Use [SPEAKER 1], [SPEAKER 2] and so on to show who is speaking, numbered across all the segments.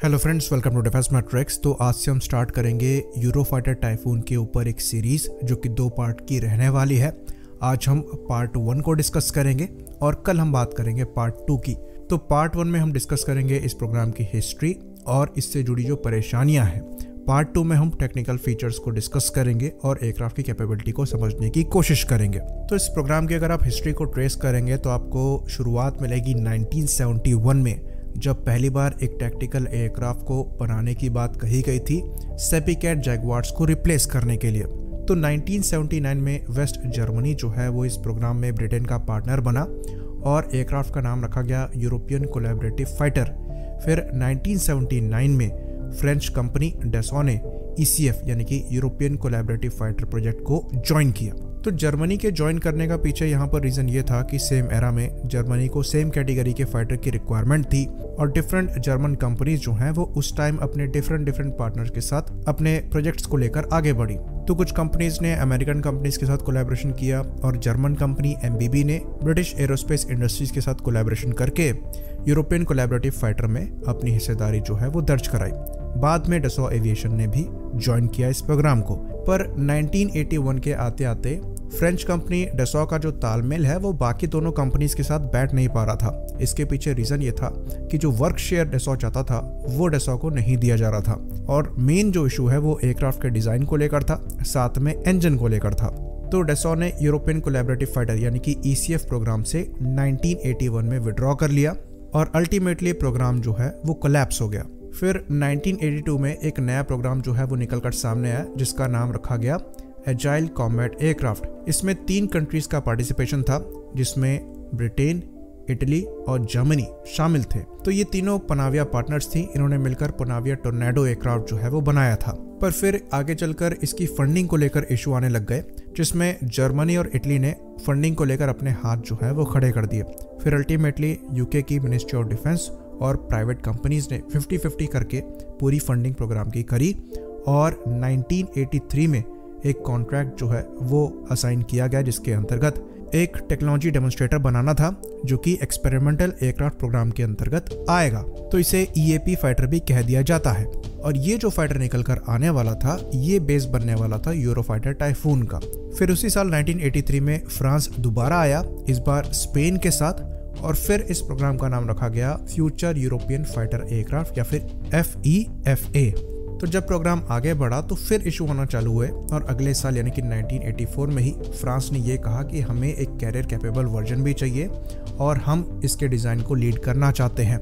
[SPEAKER 1] Hello friends, welcome to Defence Matrix. तो आज से हम स्टार्ट करेंगे यूरोफाइटर टाइफून के ऊपर एक सीरीज जो कि 2 पार्ट की रहने वाली है। आज हम पार्ट 1 को डिस्कस करेंगे और कल हम बात करेंगे पार्ट 2 की। तो पार्ट 1 में हम डिस्कस करेंगे इस प्रोग्राम की हिस्ट्री और इससे जुड़ी जो परेशानियां हैं। पार्ट 2 में हम टेक्निकल फीचर्स को डिस्कस करेंगे और एयरक्राफ्ट की कैपेबिलिटी को समझने की कोशिश करेंगे। तो इस प्रोग्राम की अगर आप हिस्ट्री को ट्रेस करेंगे तो आपको शुरुआत मिलेगी 1971 में, जब पहली बार एक टैक्टिकल एयरक्राफ्ट को बनाने की बात कही गई थी सेपीकैट जैगवार्स को रिप्लेस करने के लिए। तो 1979 में वेस्ट जर्मनी जो है वो इस प्रोग्राम में ब्रिटेन का पार्टनर बना और एयरक्राफ्ट का नाम रखा गया यूरोपियन कोलैबोरेटिव फाइटर। फिर 1979 में फ्रेंच कंपनी डेसॉ ने ECF यानी कि यूरोपियन कोलैबोरेटिव फाइटर प्रोजेक्ट को ज्वाइन किया। तो जर्मनी के ज्वाइन करने का पीछे यहाँ पर रीजन ये था कि सेम एरा में जर्मनी को सेम कैटेगरी के फाइटर की रिक्वायरमेंट थी और डिफरेंट जर्मन कंपनीज जो हैं वो उस टाइम अपने डिफरेंट पार्टनर्स के साथ अपने प्रोजेक्ट्स को लेकर आगे बढ़ी। तो कुछ कंपनीज ने अमेरिकन कंपनीज के साथ कोलैबोरेशन किया और जर्मन कंपनी MBB ने ब्रिटिश एरोस्पेस इंडस्ट्रीज के साथ कोलैबोरेशन करके यूरोपियन कोलैबोरेटिव फाइटर में अपनी हिस्सेदारी जो है वो दर्ज कराई। बाद में डसॉ एविएशन ने भी ज्वाइन किया इस प्रोग्राम को। पर 1981 के आते आते फ्रेंच कंपनी डसॉ का जो तालमेल है वो बाकी दोनों कंपनीज के साथ बैठ नहीं पा रहा था। इसके पीछे रीजन ये था कि जो वर्क शेयर डसॉ चाहता था वो डसॉ को नहीं दिया जा रहा था और मेन जो इशू है वो एयरक्राफ्ट के डिजाइन को लेकर था, साथ में इंजन को लेकर था। तो डसॉ ने यूरोपियन कोलैबोरेटिव फाइटर यानी कि ECF प्रोग्राम से 1981 में विड्रॉ कर लिया और अल्टीमेटली प्रोग्राम जो है वो कोलैप्स हो गया। फिर 1982 में एक नया प्रोग्राम जो है वो निकलकर सामने आया जिसका नाम रखा गया एजाइल कॉम्बैट एयरक्राफ्ट। इसमें 3 कंट्रीज का पार्टिसिपेशन था जिसमें ब्रिटेन, इटली और जर्मनी शामिल थे। तो ये तीनों पनाविया पार्टनर्स थी। इन्होंने मिलकर पनाविया टोर्नेडो एयरक्राफ्ट जो है वो बनाया था। पर फिर आगे चलकर इसकी फंडिंग को लेकर इशू आने लग गए जिसमें जर्मनी और इटली ने फंडिंग को लेकर अपने हाथ जो है वो खड़े कर दिए। फिर अल्टीमेटली UK की मिनिस्ट्री ऑफ डिफेंस और प्राइवेट कंपनीज ने 50-50 करके पूरी फंडिंग प्रोग्राम की करी और 1983 में एक कॉन्ट्रैक्ट जो है वो असाइन किया गया जिसके अंतर्गत एक टेक्नोलॉजी डेमोन्स्ट्रेटर बनाना था जो कि एक्सपेरिमेंटल एयरक्राफ्ट प्रोग्राम के अंतर्गत आएगा। तो इसे EAP फाइटर भी कह दिया जाता है और ये जो फाइटर निकल कर आने वाला था ये बेस बनने वाला था यूरोफाइटर टाइफून का। फिर उसी साल 1983 में फ्रांस दोबारा आया, इस बार स्पेन के साथ, और फिर इस प्रोग्राम का नाम रखा गया फ्यूचर यूरोपियन फाइटर एयरक्राफ्ट या फिर FEFA। तो जब प्रोग्राम आगे बढ़ा तो फिर इशू होना चालू हुए और अगले साल यानी कि 1984 में ही फ्रांस ने ये कहा कि हमें एक कैरियर कैपेबल वर्जन भी चाहिए और हम इसके डिज़ाइन को लीड करना चाहते हैं।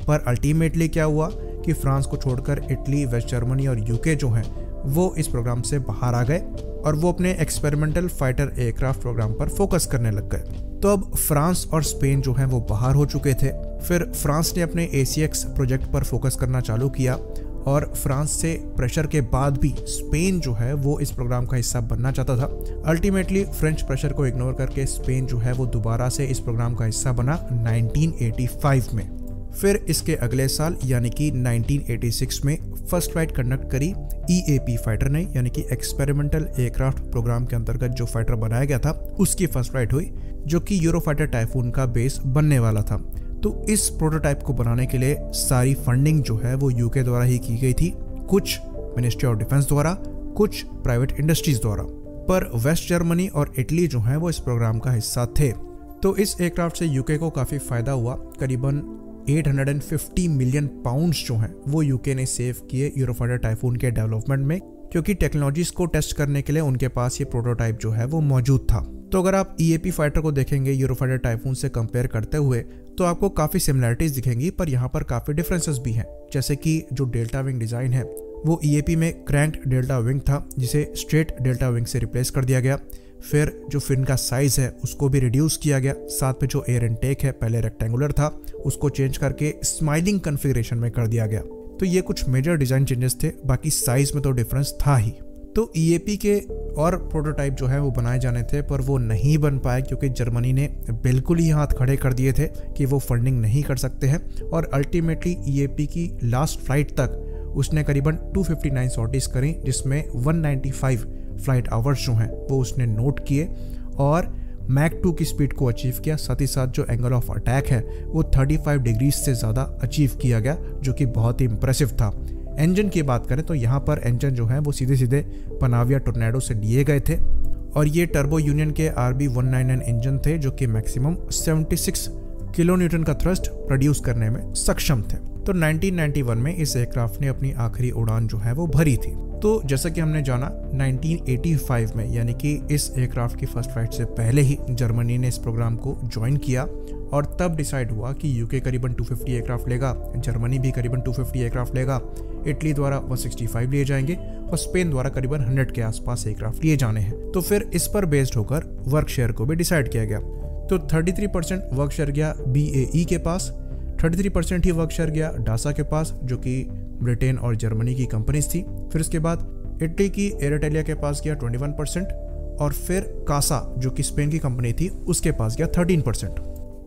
[SPEAKER 1] पर अल्टीमेटली क्या हुआ कि फ्रांस को छोड़कर इटली, वेस्ट जर्मनी और UK जो हैं वो इस प्रोग्राम से बाहर आ गए और वो अपने एक्सपेरिमेंटल फाइटर एयरक्राफ्ट प्रोग्राम पर फोकस करने लग गए। तो अब फ्रांस और स्पेन जो है वो बाहर हो चुके थे। फिर फ्रांस ने अपने ACX प्रोजेक्ट पर फोकस करना चालू किया और फ्रांस से प्रेशर के बाद भी स्पेन जो है वो इस प्रोग्राम का हिस्सा बनना चाहता था। अल्टीमेटली फ्रेंच प्रेशर को इग्नोर करके स्पेन जो है वो दोबारा से इस प्रोग्राम का हिस्सा बना 1985 में। फिर इसके अगले साल यानी कि 1986 में फर्स्ट फ्लाइट कंडक्ट करी EAP फाइटर ने, यानी कि एक्सपेरिमेंटल एयरक्राफ्ट प्रोग्राम के अंतर्गत जो फाइटर बनाया गया था उसकी फर्स्ट फ्लाइट हुई जो कि यूरोफाइटर टाइफून का बेस बनने वाला था। तो इस प्रोटोटाइप को बनाने के लिए सारी फंडिंग जो है वो UK द्वारा ही की गई थी, कुछ मिनिस्ट्री ऑफ डिफेंस द्वारा, कुछ प्राइवेट इंडस्ट्रीज द्वारा। पर वेस्ट जर्मनी और इटली जो है वो इस प्रोग्राम का हिस्सा थे। तो इस एयरक्राफ्ट से UK को काफ़ी फायदा हुआ। करीबन 850 मिलियन पाउंड्स जो हैं वो UK ने सेव किए यूरोफाइटर टाइफून के डेवलपमेंट में, क्योंकि टेक्नोलॉजीज को टेस्ट करने के लिए उनके पास ये प्रोटोटाइप जो है वो मौजूद था। तो अगर आप EAP फाइटर को देखेंगे यूरोफाइटर टाइफून से कंपेयर करते हुए तो आपको काफ़ी सिमिलरिटीज दिखेंगी, पर यहाँ पर काफ़ी डिफरेंसेस भी हैं। जैसे कि जो डेल्टा विंग डिज़ाइन है वो EAP में क्रैंक्ड डेल्टा विंग था जिसे स्ट्रेट डेल्टा विंग से रिप्लेस कर दिया गया। फिर जो फिन का साइज़ है उसको भी रिड्यूस किया गया। साथ में जो एयर इनटेक है पहले रेक्टेंगुलर था उसको चेंज करके स्माइलिंग कन्फिगरेशन में कर दिया गया। तो ये कुछ मेजर डिज़ाइन चेंजेस थे, बाकी साइज़ में तो डिफरेंस था ही। तो EAP के और प्रोटोटाइप जो है वो बनाए जाने थे पर वो नहीं बन पाए क्योंकि जर्मनी ने बिल्कुल ही हाथ खड़े कर दिए थे कि वो फंडिंग नहीं कर सकते हैं और अल्टीमेटली EAP की लास्ट फ्लाइट तक उसने करीबन 259 सॉर्टीज करी जिसमें 195 फ्लाइट आवर्स जो हैं वो उसने नोट किए और मैक 2 की स्पीड को अचीव किया। साथ ही साथ जो एंगल ऑफ अटैक है वो 35 डिग्रीज से ज़्यादा अचीव किया गया, जो कि बहुत ही इंप्रेसिव था। इंजन की बात करें तो यहाँ पर इंजन जो है वो सीधे सीधे पनाविया टोर्नेडो से लिए गए थे और ये टर्बो यूनियन के RB199 इंजन थे, जो कि मैक्सिमम 76 किलो न्यूटन का थ्रस्ट प्रोड्यूस करने में सक्षम थे। तो 1991 में इस एयरक्राफ्ट ने अपनी आखिरी उड़ान जो है वो भरी थी। तो जैसा कि हमने जाना 1985 में, यानी कि इस एयरक्राफ्ट की फर्स्ट फ्लाइट से पहले ही जर्मनी ने इस प्रोग्राम को ज्वाइन किया और तब डिसाइड हुआ कि यूके करीबन 250 एयरक्राफ्ट लेगा, जर्मनी भी करीबन 250 एयरक्राफ्ट लेगा, इटली द्वारा 165 लिए जाएंगे और स्पेन द्वारा करीबन 100 के आसपास एयरक्राफ्ट लिए जाने हैं। तो फिर इस पर बेस्ड होकर वर्क शेयर को भी डिसाइड किया गया। तो 33% वर्क शेयर गया BAE के पास, 33% ही वर्क शेयर गया डासा के पास, जो कि ब्रिटेन और जर्मनी की कंपनीज थी। फिर उसके बाद इटली की एयर इटालिया के पास गया 21% और फिर कासा, जो कि स्पेन की कंपनी थी, उसके पास गया 13%।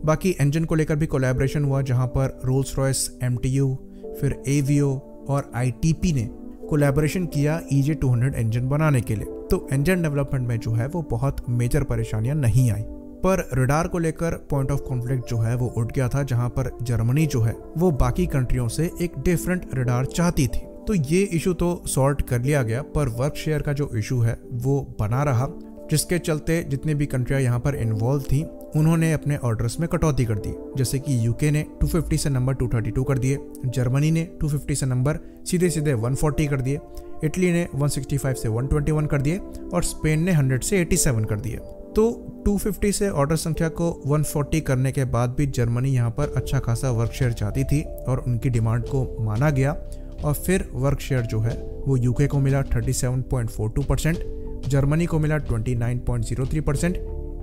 [SPEAKER 1] बाकी इंजन को लेकर भी कोलैबोरेशन हुआ, जहां पर रोल्स रॉयस, MTU, फिर AVO और ITP ने कोलैबोरेशन किया EJ200 इंजन बनाने के लिए। तो इंजन डेवलपमेंट में जो है वो बहुत मेजर परेशानियां नहीं आई, पर रडार को लेकर पॉइंट ऑफ कॉन्फ्लिक्ट जो है वो उठ गया था, जहां पर जर्मनी जो है वो बाकी कंट्रियों से एक डिफरेंट रडार चाहती थी। तो ये इशू तो सॉर्ट कर लिया गया, पर वर्क शेयर का जो इशू है वो बना रहा, जिसके चलते जितनी भी कंट्रियां यहाँ पर इन्वॉल्व थी उन्होंने अपने ऑर्डर्स में कटौती कर दी। जैसे कि यूके ने 250 से नंबर 232 कर दिए, जर्मनी ने 250 से नंबर सीधे सीधे 140 कर दिए, इटली ने 165 से 121 कर दिए और स्पेन ने 100 से 87 कर दिए। तो 250 से ऑर्डर संख्या को 140 करने के बाद भी जर्मनी यहाँ पर अच्छा खासा वर्क शेयर चाहती थी और उनकी डिमांड को माना गया और फिर वर्क शेयर जो है वो यूके को मिला 37.42%, जर्मनी को मिला 29.03%,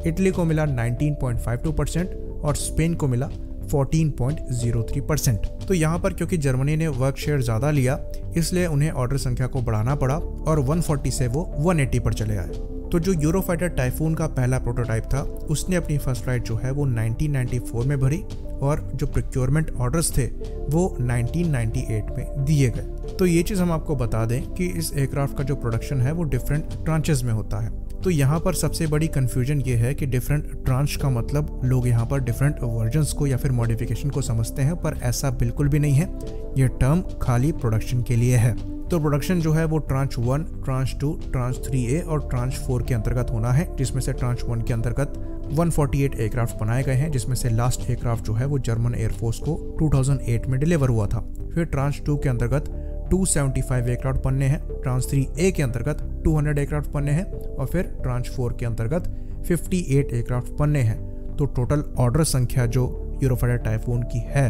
[SPEAKER 1] इटली को मिला 19.52% और स्पेन को मिला 14.03%। तो यहाँ पर क्योंकि जर्मनी ने वर्क शेयर ज़्यादा लिया, इसलिए उन्हें ऑर्डर संख्या को बढ़ाना पड़ा और 140 से वो 180 पर चले आए। तो जो यूरोफाइटर टाइफून का पहला प्रोटोटाइप था, उसने अपनी फर्स्ट फ्लाइट जो है वो 1994 में भरी और जो प्रोक्योरमेंट ऑर्डर्स थे वो 1998 में दिए गए। तो ये चीज़ हम आपको बता दें कि इस एयरक्राफ्ट का जो प्रोडक्शन है वो डिफरेंट ट्रांचेस में होता है। तो यहाँ पर सबसे बड़ी कन्फ्यूजन ये है कि डिफरेंट ट्रांच का मतलब लोग यहाँ पर डिफरेंट वर्जन्स को या फिर मॉडिफिकेशन को समझते हैं, पर ऐसा बिल्कुल भी नहीं है। ये टर्म खाली प्रोडक्शन के लिए है। तो प्रोडक्शन जो है वो ट्रांच 1, ट्रांच 2, ट्रांच 3A और ट्रांच 4 के अंतर्गत होना है, जिसमें से ट्रांच 1 के अंतर्गत 148 एयरक्राफ्ट बनाए गए हैं, जिसमें से लास्ट एयरक्राफ्ट जो है वो जर्मन एयरफोर्स को 2008 में डिलीवर हुआ था। फिर ट्रांच 2 के अंतर्गत 275 एयरक्राफ्ट बनने हैं, ट्रांच 3A के अंतर्गत 200 एयरक्राफ्ट बनने हैं और फिर ट्रांच 4 के अंतर्गत 58 एयरक्राफ्ट बनने हैं। तो टोटल ऑर्डर संख्या जो यूरोफाइटर टाइफून की है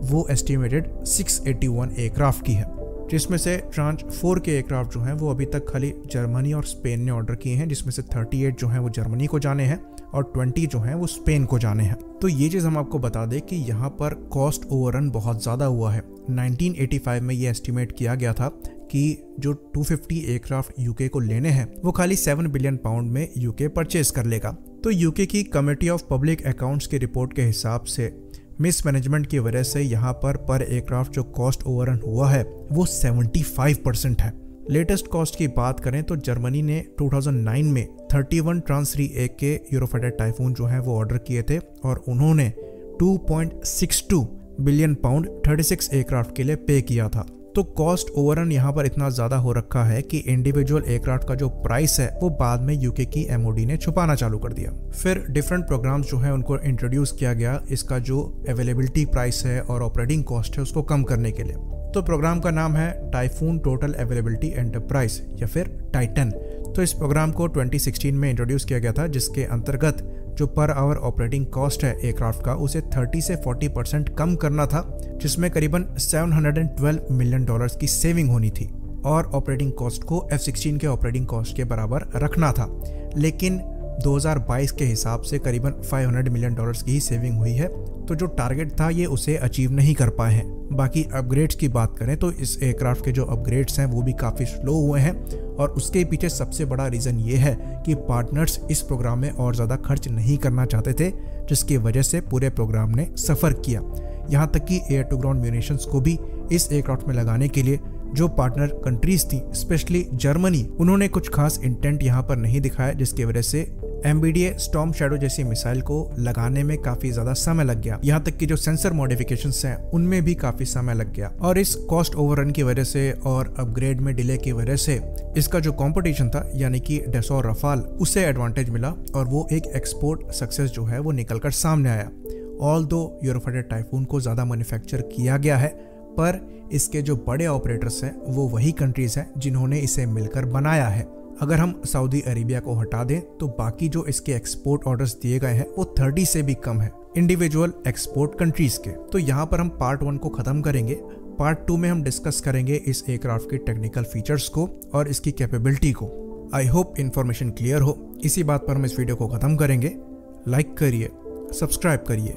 [SPEAKER 1] वो एस्टिमेटेड 681 एयरक्राफ्ट की है, जिसमें से ट्रांच 4 के एयरक्राफ्ट जो हैं वो अभी तक खाली जर्मनी और स्पेन ने ऑर्डर किए हैं, जिसमें से 38 जो हैं वो जर्मनी को जाने हैं और 20 जो हैं वो स्पेन को जाने हैं। तो ये चीज़ हम आपको बता दें कि यहाँ पर कॉस्ट ओवररन बहुत ज़्यादा हुआ है। 1985 में ये एस्टिमेट किया गया था कि जो 250 एयरक्राफ्ट यूके को लेने हैं वो खाली 7 बिलियन पाउंड में यूके परचेज कर लेगा। तो यूके की कमेटी ऑफ पब्लिक अकाउंट्स की रिपोर्ट के हिसाब से मिसमैनेजमेंट की वजह से यहाँ पर एयरक्राफ्ट जो कॉस्ट ओवररन हुआ है वो 75% है। लेटेस्ट कॉस्ट की बात करें तो जर्मनी ने 2009 में 31 ट्रांच 3A के यूरोफाइटर टाइफून जो है वो ऑर्डर किए थे और उन्होंने 2.62 बिलियन पाउंड 36 एयरक्राफ्ट के लिए पे किया था। तो कॉस्ट ओवररन यहाँ पर इतना ज़्यादा हो रखा है कि इंडिविजुअल एयरक्राफ्ट का जो प्राइस है वो बाद में यूके की MOD ने छुपाना चालू कर दिया। फिर डिफरेंट प्रोग्राम्स जो है उनको इंट्रोड्यूस किया गया इसका जो अवेलेबिलिटी प्राइस है और ऑपरेटिंग कॉस्ट है उसको कम करने के लिए। तो प्रोग्राम का नाम है टाइफून टोटल अवेलेबिलिटी एंटरप्राइज या फिर टाइटन। तो इस प्रोग्राम को 2016 में इंट्रोड्यूस किया गया था, जिसके अंतर्गत जो पर आवर ऑपरेटिंग कॉस्ट है एयरक्राफ्ट का उसे 30 से 40% कम करना था, जिसमें करीबन $712 मिलियन की सेविंग होनी थी और ऑपरेटिंग कॉस्ट को F-16 के ऑपरेटिंग कॉस्ट के बराबर रखना था। लेकिन 2022 के हिसाब से करीबन $500 मिलियन की ही सेविंग हुई है, तो जो टारगेट था ये उसे अचीव नहीं कर पाए हैं। बाकी अपग्रेड्स की बात करें तो इस एयरक्राफ्ट के जो अपग्रेड्स हैं वो भी काफ़ी स्लो हुए हैं और उसके पीछे सबसे बड़ा रीज़न ये है कि पार्टनर्स इस प्रोग्राम में और ज़्यादा खर्च नहीं करना चाहते थे, जिसकी वजह से पूरे प्रोग्राम ने सफ़र किया। यहाँ तक कि एयर टू ग्राउंड म्यूनिशंस को भी इस एयरक्राफ्ट में लगाने के लिए जो पार्टनर कंट्रीज थी, स्पेशली जर्मनी, उन्होंने कुछ खास इंटेंट यहाँ पर नहीं दिखाया, जिसकी वजह से MBDA स्टॉर्म शैडो जैसी मिसाइल को लगाने में काफी ज्यादा समय लग गया, यहाँ तक कि जो सेंसर मॉडिफिकेशंस हैं उनमें भी काफी समय लग गया। और इस कॉस्ट ओवररन की वजह से और अपग्रेड में डिले की वजह से इसका जो कंपटीशन था यानी कि डसॉ रफाल, उसे एडवांटेज मिला और वो एक एक्सपोर्ट सक्सेस जो है वो निकलकर सामने आया। ऑल दो यूरोफाइटर टाइफून को ज़्यादा मैन्युफैक्चर किया गया है, पर इसके जो बड़े ऑपरेटर्स हैं वो वही कंट्रीज़ हैं जिन्होंने इसे मिलकर बनाया है। अगर हम सऊदी अरेबिया को हटा दें तो बाकी जो इसके एक्सपोर्ट ऑर्डर्स दिए गए हैं वो 30 से भी कम है इंडिविजुअल एक्सपोर्ट कंट्रीज़ के। तो यहाँ पर हम पार्ट 1 को ख़त्म करेंगे। पार्ट 2 में हम डिस्कस करेंगे इस एयरक्राफ्ट के टेक्निकल फीचर्स को और इसकी कैपेबिलिटी को। आई होप इन्फॉर्मेशन क्लियर हो। इसी बात पर हम इस वीडियो को ख़त्म करेंगे। लाइक करिए, सब्सक्राइब करिए